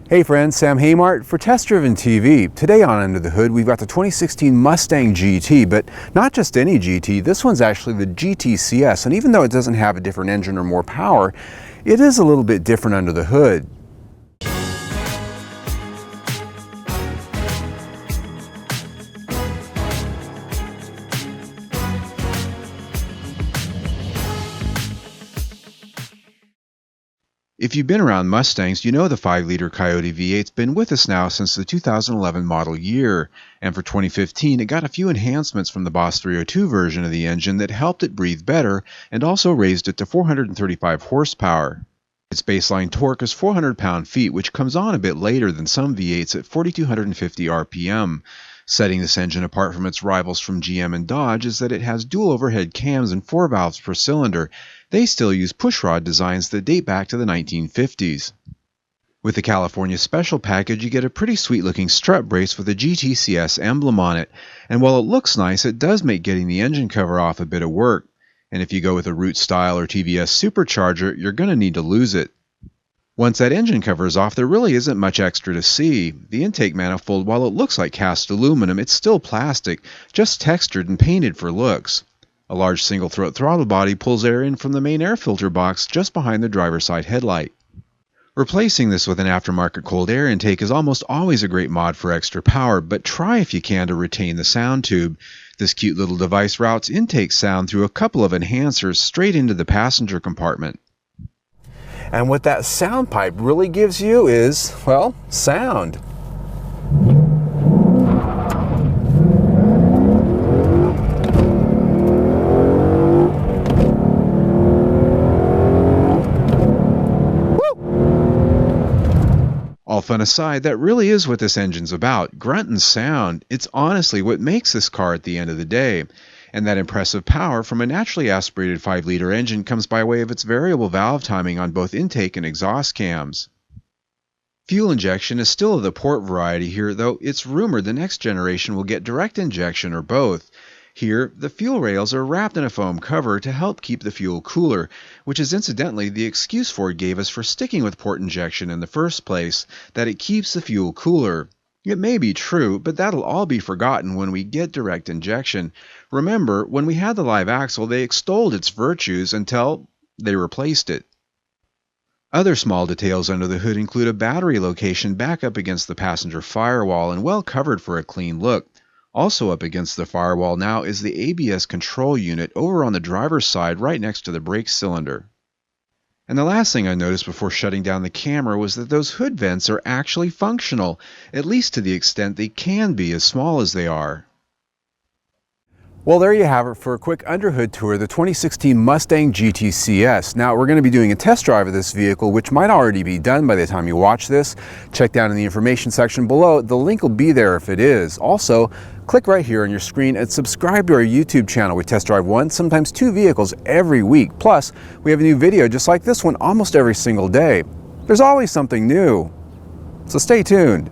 Hey friends, Sam Haymart for Test Driven TV. Today on Under the Hood, we've got the 2016 Mustang GT, but not just any GT. This one's actually the GT-CS, and even though it doesn't have a different engine or more power, it is a little bit different under the hood. If you've been around Mustangs, you know the 5-liter Coyote V8's been with us now since the 2011 model year, and for 2015 it got a few enhancements from the Boss 302 version of the engine that helped it breathe better and also raised it to 435 horsepower. Its baseline torque is 400 pound-feet, which comes on a bit later than some V8s at 4,250 RPM. Setting this engine apart from its rivals from GM and Dodge is that it has dual overhead cams and 4 valves per cylinder. They still use pushrod designs that date back to the 1950s. With the California Special package, you get a pretty sweet-looking strut brace with a GT-CS emblem on it, and while it looks nice, it does make getting the engine cover off a bit of work. And if you go with a Root style or TVS supercharger, you're going to need to lose it. Once that engine cover is off, there really isn't much extra to see. The intake manifold, while it looks like cast aluminum, it's still plastic, just textured and painted for looks. A large single-throat throttle body pulls air in from the main air filter box just behind the driver's side headlight. Replacing this with an aftermarket cold air intake is almost always a great mod for extra power, but try if you can to retain the sound tube. This cute little device routes intake sound through a couple of enhancers straight into the passenger compartment. And what that sound pipe really gives you is, well, sound. All fun aside, that really is what this engine's about. Grunt and sound. It's honestly what makes this car at the end of the day. And that impressive power from a naturally aspirated 5-liter engine comes by way of its variable valve timing on both intake and exhaust cams. Fuel injection is still of the port variety here, though it's rumored the next generation will get direct injection or both. Here, the fuel rails are wrapped in a foam cover to help keep the fuel cooler, which is incidentally the excuse Ford gave us for sticking with port injection in the first place, that it keeps the fuel cooler. It may be true, but that'll all be forgotten when we get direct injection. Remember, when we had the live axle, they extolled its virtues until they replaced it. Other small details under the hood include a battery location back up against the passenger firewall and well covered for a clean look. Also up against the firewall now is the ABS control unit over on the driver's side right next to the brake cylinder. And the last thing I noticed before shutting down the camera was that those hood vents are actually functional, at least to the extent they can be as small as they are. Well, there you have it for a quick underhood tour of the 2016 Mustang GT-CS. Now, we're going to be doing a test drive of this vehicle, which might already be done by the time you watch this. Check down in the information section below. The link will be there if it is. Also, click right here on your screen and subscribe to our YouTube channel. We test drive 1, sometimes 2 vehicles every week. Plus, we have a new video just like this one almost every single day. There's always something new. So stay tuned.